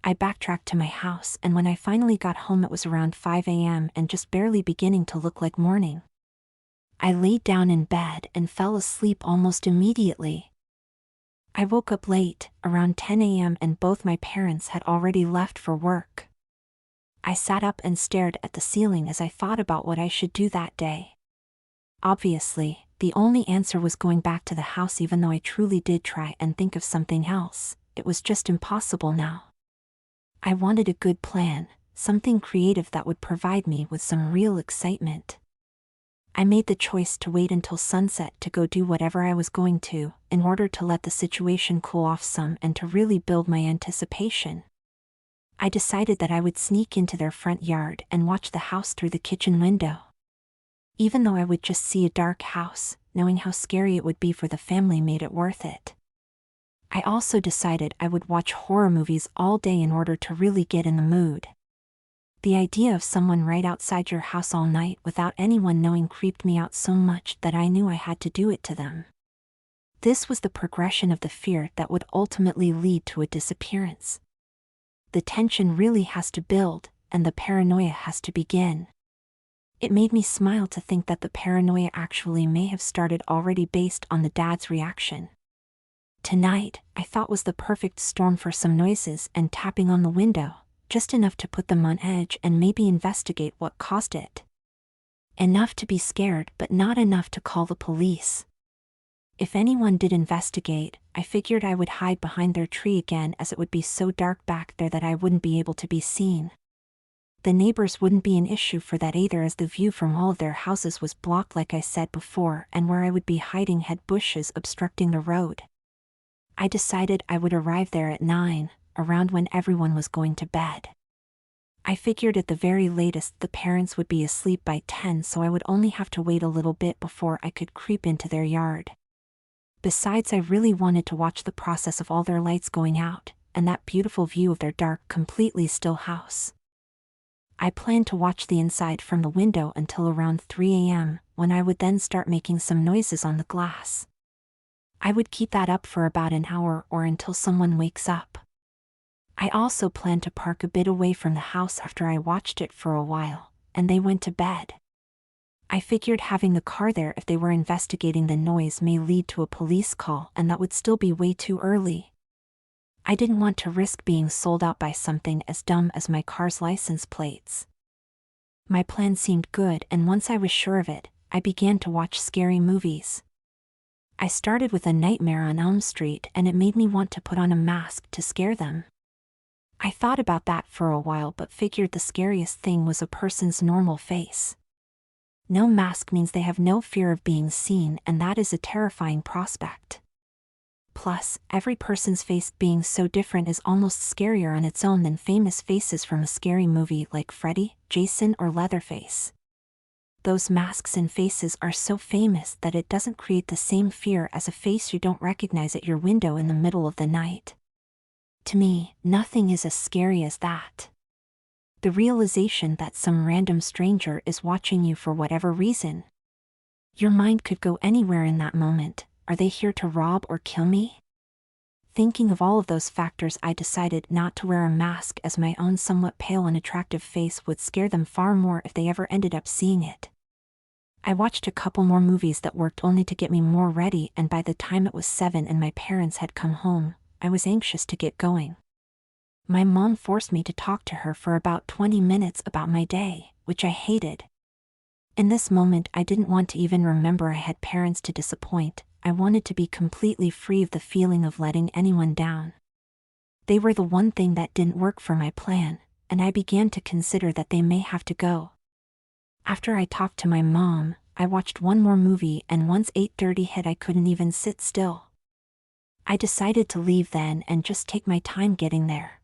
I backtracked to my house, and when I finally got home it was around 5 a.m. and just barely beginning to look like morning. I laid down in bed and fell asleep almost immediately. I woke up late, around 10 a.m., and both my parents had already left for work. I sat up and stared at the ceiling as I thought about what I should do that day. Obviously, the only answer was going back to the house, even though I truly did try and think of something else. It was just impossible now. I wanted a good plan, something creative that would provide me with some real excitement. I made the choice to wait until sunset to go do whatever I was going to, in order to let the situation cool off some and to really build my anticipation. I decided that I would sneak into their front yard and watch the house through the kitchen window. Even though I would just see a dark house, knowing how scary it would be for the family made it worth it. I also decided I would watch horror movies all day in order to really get in the mood. The idea of someone right outside your house all night without anyone knowing creeped me out so much that I knew I had to do it to them. This was the progression of the fear that would ultimately lead to a disappearance. The tension really has to build, and the paranoia has to begin. It made me smile to think that the paranoia actually may have started already based on the dad's reaction. Tonight, I thought, was the perfect storm for some noises and tapping on the window, just enough to put them on edge and maybe investigate what caused it. Enough to be scared, but not enough to call the police. If anyone did investigate, I figured I would hide behind their tree again, as it would be so dark back there that I wouldn't be able to be seen. The neighbors wouldn't be an issue for that either, as the view from all of their houses was blocked like I said before, and where I would be hiding had bushes obstructing the road. I decided I would arrive there at 9, around when everyone was going to bed. I figured at the very latest the parents would be asleep by 10, so I would only have to wait a little bit before I could creep into their yard. Besides, I really wanted to watch the process of all their lights going out, and that beautiful view of their dark, completely still house. I planned to watch the inside from the window until around 3 a.m., when I would then start making some noises on the glass. I would keep that up for about an hour or until someone wakes up. I also planned to park a bit away from the house after I watched it for a while, and they went to bed. I figured having the car there if they were investigating the noise may lead to a police call, and that would still be way too early. I didn't want to risk being sold out by something as dumb as my car's license plates. My plan seemed good, and once I was sure of it, I began to watch scary movies. I started with A Nightmare on Elm Street, and it made me want to put on a mask to scare them. I thought about that for a while but figured the scariest thing was a person's normal face. No mask means they have no fear of being seen, and that is a terrifying prospect. Plus, every person's face being so different is almost scarier on its own than famous faces from a scary movie like Freddy, Jason, or Leatherface. Those masks and faces are so famous that it doesn't create the same fear as a face you don't recognize at your window in the middle of the night. To me, nothing is as scary as that. The realization that some random stranger is watching you for whatever reason. Your mind could go anywhere in that moment. Are they here to rob or kill me? Thinking of all of those factors, I decided not to wear a mask, as my own somewhat pale and attractive face would scare them far more if they ever ended up seeing it. I watched a couple more movies that worked only to get me more ready, and by the time it was 7 and my parents had come home, I was anxious to get going. My mom forced me to talk to her for about 20 minutes about my day, which I hated. In this moment, I didn't want to even remember I had parents to disappoint. I wanted to be completely free of the feeling of letting anyone down. They were the one thing that didn't work for my plan, and I began to consider that they may have to go. After I talked to my mom, I watched one more movie, and once 8:30 hit I couldn't even sit still. I decided to leave then and just take my time getting there.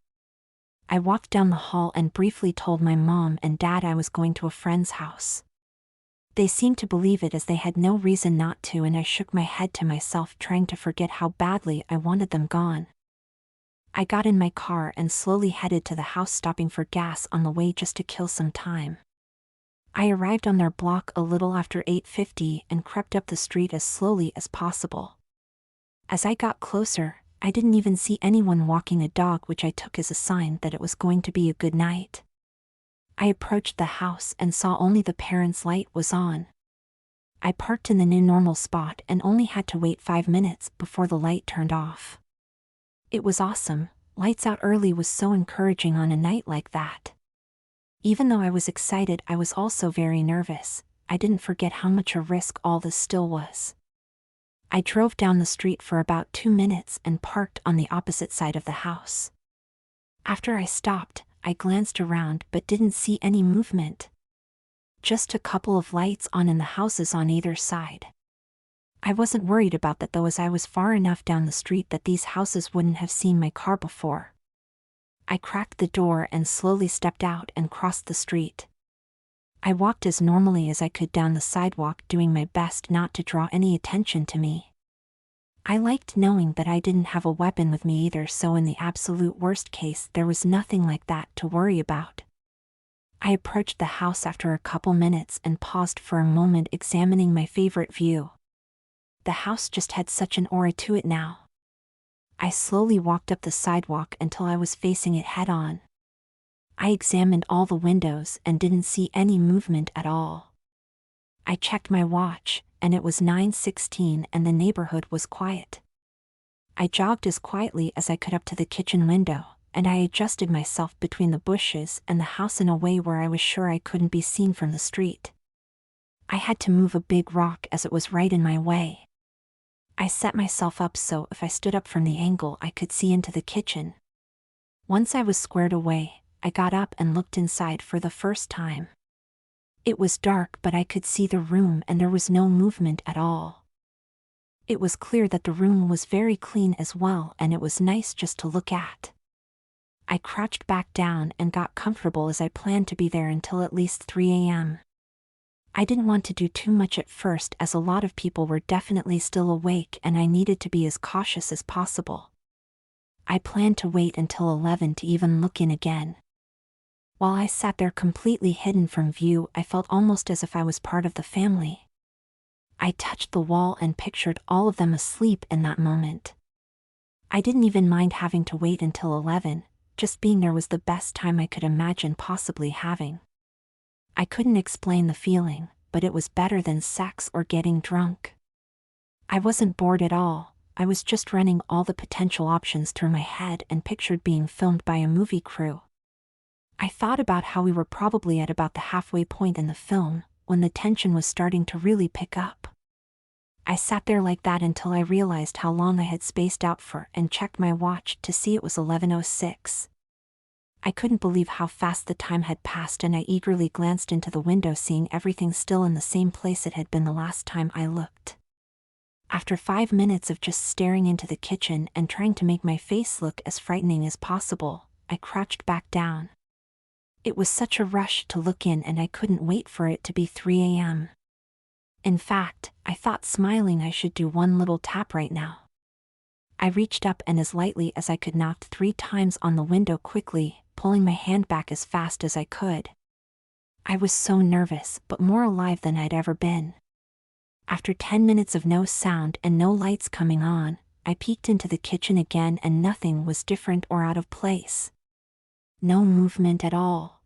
I walked down the hall and briefly told my mom and dad I was going to a friend's house. They seemed to believe it, as they had no reason not to, and I shook my head to myself, trying to forget how badly I wanted them gone. I got in my car and slowly headed to the house, stopping for gas on the way just to kill some time. I arrived on their block a little after 8:50 and crept up the street as slowly as possible. As I got closer, I didn't even see anyone walking a dog, which I took as a sign that it was going to be a good night. I approached the house and saw only the parents' light was on. I parked in the new normal spot and only had to wait 5 minutes before the light turned off. It was awesome. Lights out early was so encouraging on a night like that. Even though I was excited, I was also very nervous. I didn't forget how much a risk all this still was. I drove down the street for about 2 minutes and parked on the opposite side of the house. After I stopped, I glanced around but didn't see any movement. Just a couple of lights on in the houses on either side. I wasn't worried about that though, as I was far enough down the street that these houses wouldn't have seen my car before. I cracked the door and slowly stepped out and crossed the street. I walked as normally as I could down the sidewalk, doing my best not to draw any attention to me. I liked knowing that I didn't have a weapon with me either, so in the absolute worst case there was nothing like that to worry about. I approached the house after a couple minutes and paused for a moment, examining my favorite view. The house just had such an aura to it now. I slowly walked up the sidewalk until I was facing it head on. I examined all the windows and didn't see any movement at all. I checked my watch, and it was 9:16 and the neighborhood was quiet. I jogged as quietly as I could up to the kitchen window, and I adjusted myself between the bushes and the house in a way where I was sure I couldn't be seen from the street. I had to move a big rock as it was right in my way. I set myself up so if I stood up from the angle I could see into the kitchen. Once I was squared away, I got up and looked inside for the first time. It was dark, but I could see the room and there was no movement at all. It was clear that the room was very clean as well, and it was nice just to look at. I crouched back down and got comfortable as I planned to be there until at least 3 a.m. I didn't want to do too much at first as a lot of people were definitely still awake and I needed to be as cautious as possible. I planned to wait until 11 to even look in again. While I sat there completely hidden from view, I felt almost as if I was part of the family. I touched the wall and pictured all of them asleep in that moment. I didn't even mind having to wait until 11, just being there was the best time I could imagine possibly having. I couldn't explain the feeling, but it was better than sex or getting drunk. I wasn't bored at all, I was just running all the potential options through my head and pictured being filmed by a movie crew. I thought about how we were probably at about the halfway point in the film, when the tension was starting to really pick up. I sat there like that until I realized how long I had spaced out for and checked my watch to see it was 11:06. I couldn't believe how fast the time had passed and I eagerly glanced into the window seeing everything still in the same place it had been the last time I looked. After 5 minutes of just staring into the kitchen and trying to make my face look as frightening as possible, I crouched back down. It was such a rush to look in and I couldn't wait for it to be 3 a.m. In fact, I thought smiling I should do one little tap right now. I reached up and as lightly as I could knocked 3 times on the window quickly, pulling my hand back as fast as I could. I was so nervous but more alive than I'd ever been. After 10 minutes of no sound and no lights coming on, I peeked into the kitchen again and nothing was different or out of place. No movement at all.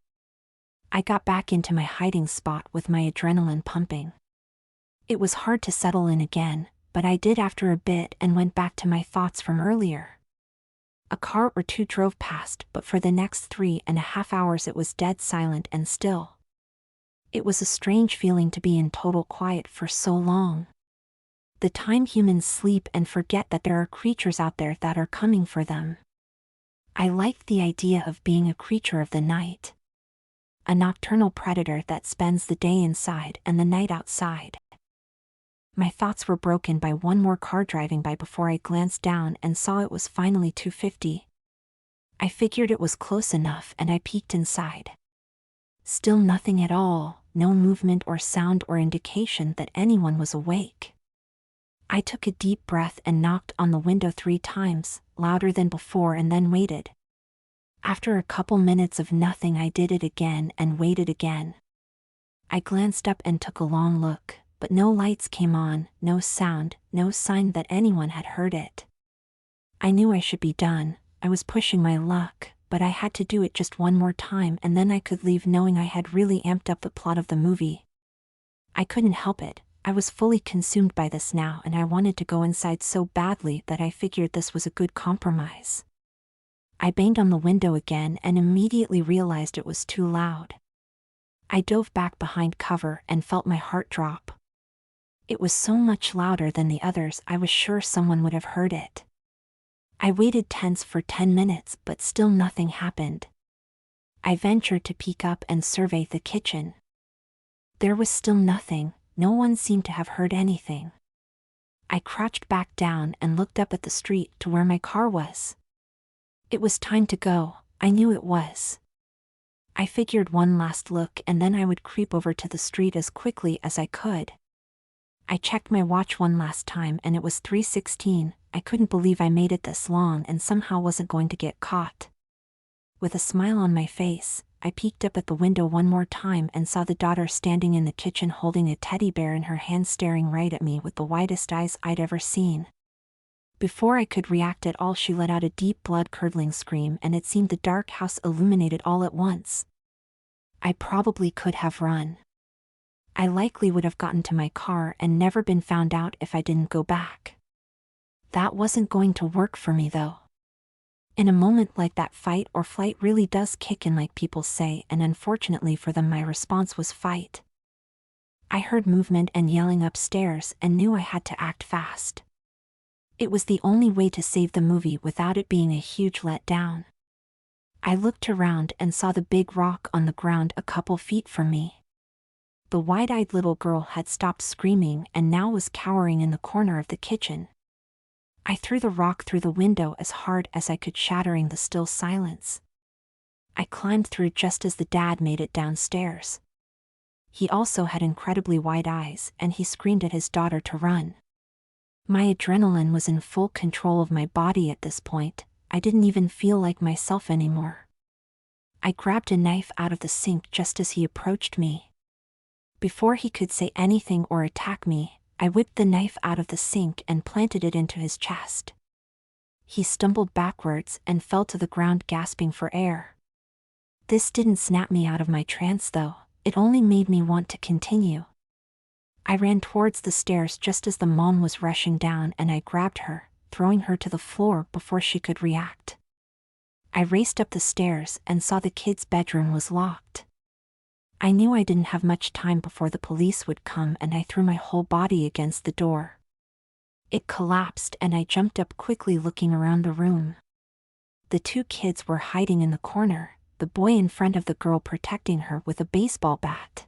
I got back into my hiding spot with my adrenaline pumping. It was hard to settle in again, but I did after a bit and went back to my thoughts from earlier. A car or two drove past, but for the next 3.5 hours it was dead silent and still. It was a strange feeling to be in total quiet for so long. The time humans sleep and forget that there are creatures out there that are coming for them. I liked the idea of being a creature of the night. A nocturnal predator that spends the day inside and the night outside. My thoughts were broken by one more car driving by before I glanced down and saw it was finally 2:50. I figured it was close enough and I peeked inside. Still nothing at all, no movement or sound or indication that anyone was awake. I took a deep breath and knocked on the window 3 times, louder than before, and then waited. After a couple minutes of nothing, I did it again and waited again. I glanced up and took a long look, but no lights came on, no sound, no sign that anyone had heard it. I knew I should be done, I was pushing my luck, but I had to do it just one more time and then I could leave knowing I had really amped up the plot of the movie. I couldn't help it, I was fully consumed by this now and I wanted to go inside so badly that I figured this was a good compromise. I banged on the window again and immediately realized it was too loud. I dove back behind cover and felt my heart drop. It was so much louder than the others I was sure someone would have heard it. I waited tense for 10 minutes but still nothing happened. I ventured to peek up and survey the kitchen. There was still nothing, no one seemed to have heard anything. I crouched back down and looked up at the street to where my car was. It was time to go, I knew it was. I figured one last look and then I would creep over to the street as quickly as I could. I checked my watch one last time and it was 3:16, I couldn't believe I made it this long and somehow wasn't going to get caught. With a smile on my face, I peeked up at the window one more time and saw the daughter standing in the kitchen holding a teddy bear in her hand staring right at me with the widest eyes I'd ever seen. Before I could react at all, she let out a deep blood-curdling scream and it seemed the dark house illuminated all at once. I probably could have run. I likely would have gotten to my car and never been found out if I didn't go back. That wasn't going to work for me though. In a moment like that, fight or flight really does kick in like people say, and unfortunately for them my response was fight. I heard movement and yelling upstairs and knew I had to act fast. It was the only way to save the movie without it being a huge letdown. I looked around and saw the big rock on the ground a couple feet from me. The wide-eyed little girl had stopped screaming and now was cowering in the corner of the kitchen. I threw the rock through the window as hard as I could, shattering the still silence. I climbed through just as the dad made it downstairs. He also had incredibly wide eyes, and he screamed at his daughter to run. My adrenaline was in full control of my body at this point. I didn't even feel like myself anymore. I grabbed a knife out of the sink just as he approached me. Before he could say anything or attack me, I whipped the knife out of the sink and planted it into his chest. He stumbled backwards and fell to the ground gasping for air. This didn't snap me out of my trance though, it only made me want to continue. I ran towards the stairs just as the mom was rushing down and I grabbed her, throwing her to the floor before she could react. I raced up the stairs and saw the kids' bedroom was locked. I knew I didn't have much time before the police would come and I threw my whole body against the door. It collapsed and I jumped up quickly looking around the room. The two kids were hiding in the corner, the boy in front of the girl protecting her with a baseball bat.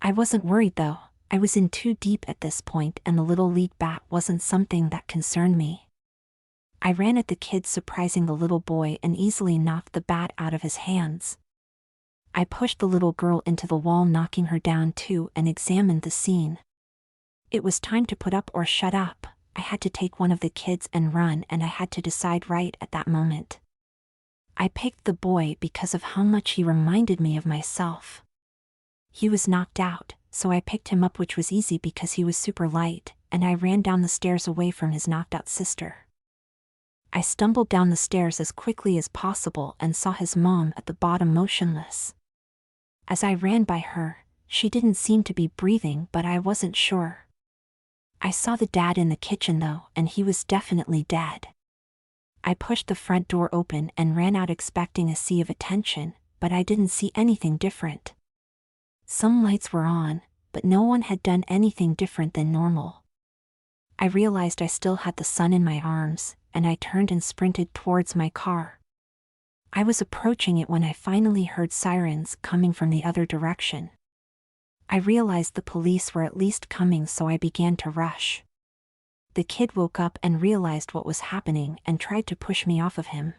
I wasn't worried though, I was in too deep at this point and the little league bat wasn't something that concerned me. I ran at the kids surprising the little boy and easily knocked the bat out of his hands. I pushed the little girl into the wall knocking her down too and examined the scene. It was time to put up or shut up. I had to take one of the kids and run and I had to decide right at that moment. I picked the boy because of how much he reminded me of myself. He was knocked out, so I picked him up, which was easy because he was super light, and I ran down the stairs away from his knocked out sister. I stumbled down the stairs as quickly as possible and saw his mom at the bottom motionless. As I ran by her, she didn't seem to be breathing, but I wasn't sure. I saw the dad in the kitchen though, and he was definitely dead. I pushed the front door open and ran out expecting a sea of attention, but I didn't see anything different. Some lights were on, but no one had done anything different than normal. I realized I still had the sun in my arms, and I turned and sprinted towards my car. I was approaching it when I finally heard sirens coming from the other direction. I realized the police were at least coming, so I began to rush. The kid woke up and realized what was happening and tried to push me off of him.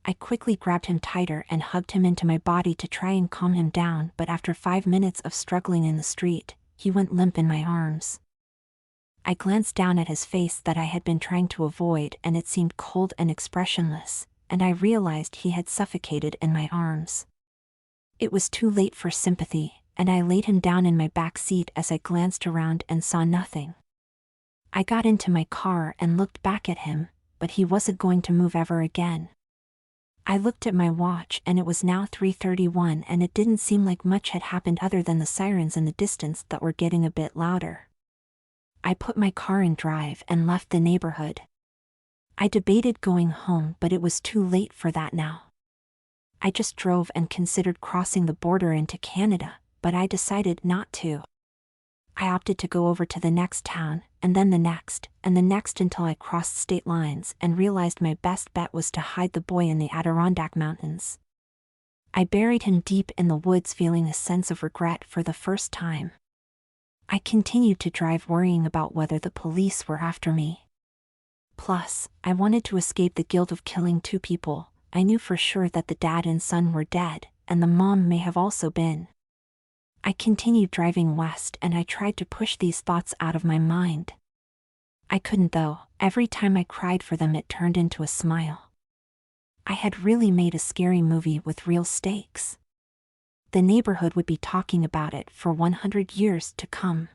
I quickly grabbed him tighter and hugged him into my body to try and calm him down, but after 5 minutes of struggling in the street, he went limp in my arms. I glanced down at his face that I had been trying to avoid and it seemed cold and expressionless, and I realized he had suffocated in my arms. It was too late for sympathy, and I laid him down in my back seat as I glanced around and saw nothing. I got into my car and looked back at him, but he wasn't going to move ever again. I looked at my watch and it was now 3:31 and it didn't seem like much had happened other than the sirens in the distance that were getting a bit louder. I put my car in drive and left the neighborhood. I debated going home, but it was too late for that now. I just drove and considered crossing the border into Canada, but I decided not to. I opted to go over to the next town, and then the next, and the next until I crossed state lines and realized my best bet was to hide the boy in the Adirondack Mountains. I buried him deep in the woods, feeling a sense of regret for the first time. I continued to drive worrying about whether the police were after me. Plus, I wanted to escape the guilt of killing 2 people. I knew for sure that the dad and son were dead, and the mom may have also been. I continued driving west and I tried to push these thoughts out of my mind. I couldn't though. Every time I cried for them it turned into a smile. I had really made a scary movie with real stakes. The neighborhood would be talking about it for 100 years to come.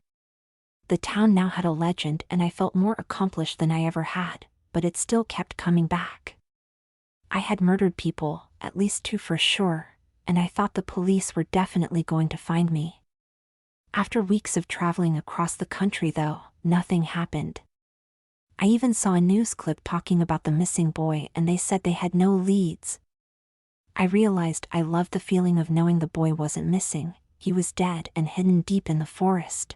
The town now had a legend and I felt more accomplished than I ever had, but it still kept coming back. I had murdered people, at least 2 for sure, and I thought the police were definitely going to find me. After weeks of traveling across the country though, nothing happened. I even saw a news clip talking about the missing boy and they said they had no leads. I realized I loved the feeling of knowing the boy wasn't missing, he was dead and hidden deep in the forest.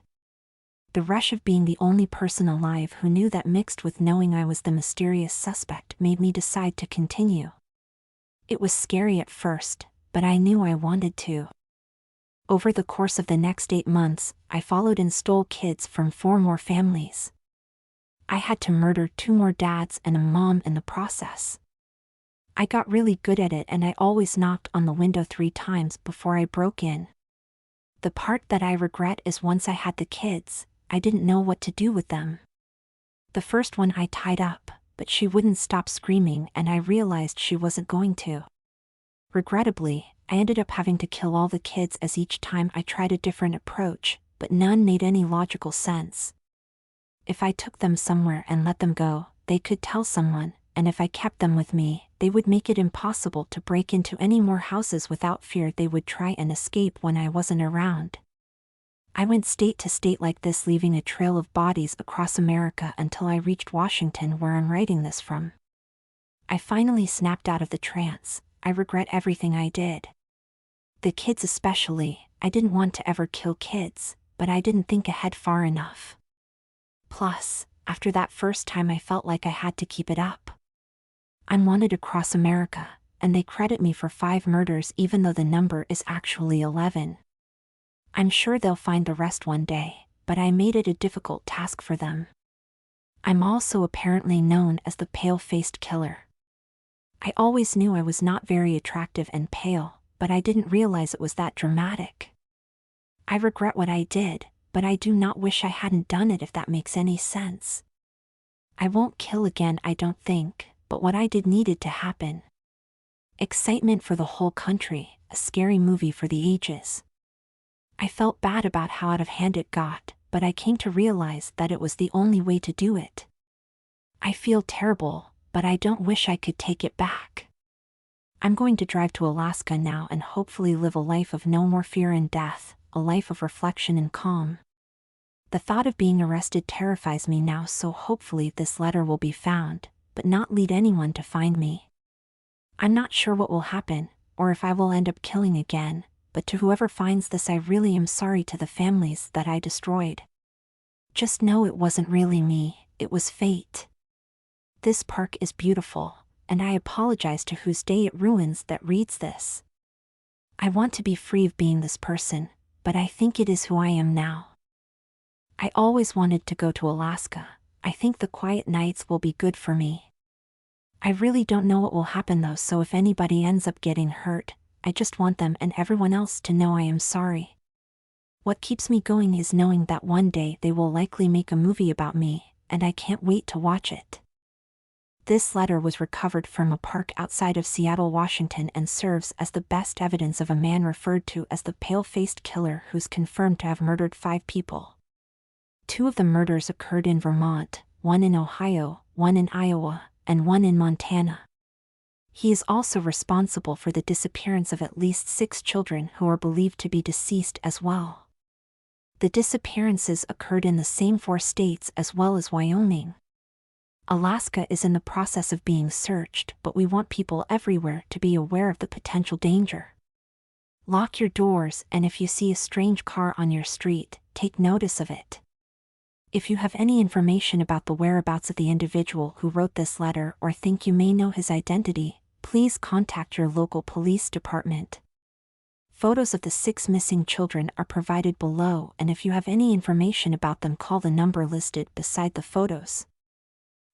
The rush of being the only person alive who knew that mixed with knowing I was the mysterious suspect made me decide to continue. It was scary at first, but I knew I wanted to. Over the course of the next 8 months, I followed and stole kids from 4 more families. I had to murder 2 more dads and a mom in the process. I got really good at it and I always knocked on the window 3 times before I broke in. The part that I regret is once I had the kids, I didn't know what to do with them. The first one I tied up, but she wouldn't stop screaming and I realized she wasn't going to. Regrettably, I ended up having to kill all the kids as each time I tried a different approach, but none made any logical sense. If I took them somewhere and let them go, they could tell someone, and if I kept them with me, they would make it impossible to break into any more houses without fear they would try and escape when I wasn't around. I went state to state like this, leaving a trail of bodies across America until I reached Washington, where I'm writing this from. I finally snapped out of the trance. I regret everything I did. The kids especially. I didn't want to ever kill kids, but I didn't think ahead far enough. Plus, after that first time I felt like I had to keep it up. I'm wanted across America, and they credit me for 5 murders even though the number is actually 11. I'm sure they'll find the rest one day, but I made it a difficult task for them. I'm also apparently known as the pale-faced killer. I always knew I was not very attractive and pale, but I didn't realize it was that dramatic. I regret what I did, but I do not wish I hadn't done it, if that makes any sense. I won't kill again, I don't think, but what I did needed to happen. Excitement for the whole country, a scary movie for the ages. I felt bad about how out of hand it got, but I came to realize that it was the only way to do it. I feel terrible, but I don't wish I could take it back. I'm going to drive to Alaska now and hopefully live a life of no more fear and death, a life of reflection and calm. The thought of being arrested terrifies me now, so hopefully this letter will be found, but not lead anyone to find me. I'm not sure what will happen, or if I will end up killing again, but to whoever finds this, I really am sorry to the families that I destroyed. Just know it wasn't really me, it was fate. This park is beautiful, and I apologize to whose day it ruins that reads this. I want to be free of being this person, but I think it is who I am now. I always wanted to go to Alaska. I think the quiet nights will be good for me. I really don't know what will happen though, so if anybody ends up getting hurt, I just want them and everyone else to know I am sorry. What keeps me going is knowing that one day they will likely make a movie about me, and I can't wait to watch it. This letter was recovered from a park outside of Seattle, Washington, and serves as the best evidence of a man referred to as the pale-faced killer who's confirmed to have murdered 5 people. 2 of the murders occurred in Vermont, 1 in Ohio, 1 in Iowa, and 1 in Montana. He is also responsible for the disappearance of at least 6 children who are believed to be deceased as well. The disappearances occurred in the same 4 states as well as Wyoming. Alaska is in the process of being searched, but we want people everywhere to be aware of the potential danger. Lock your doors, and if you see a strange car on your street, take notice of it. If you have any information about the whereabouts of the individual who wrote this letter or think you may know his identity, please contact your local police department. Photos of the 6 missing children are provided below, and if you have any information about them, call the number listed beside the photos.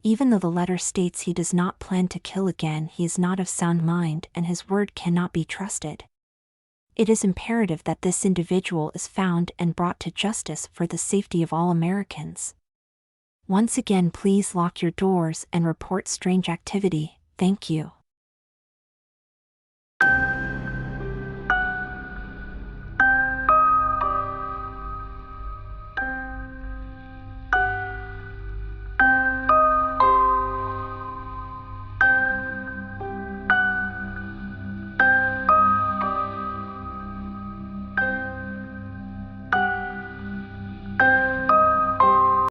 Even though the letter states he does not plan to kill again, he is not of sound mind and his word cannot be trusted. It is imperative that this individual is found and brought to justice for the safety of all Americans. Once again, please lock your doors and report strange activity. Thank you.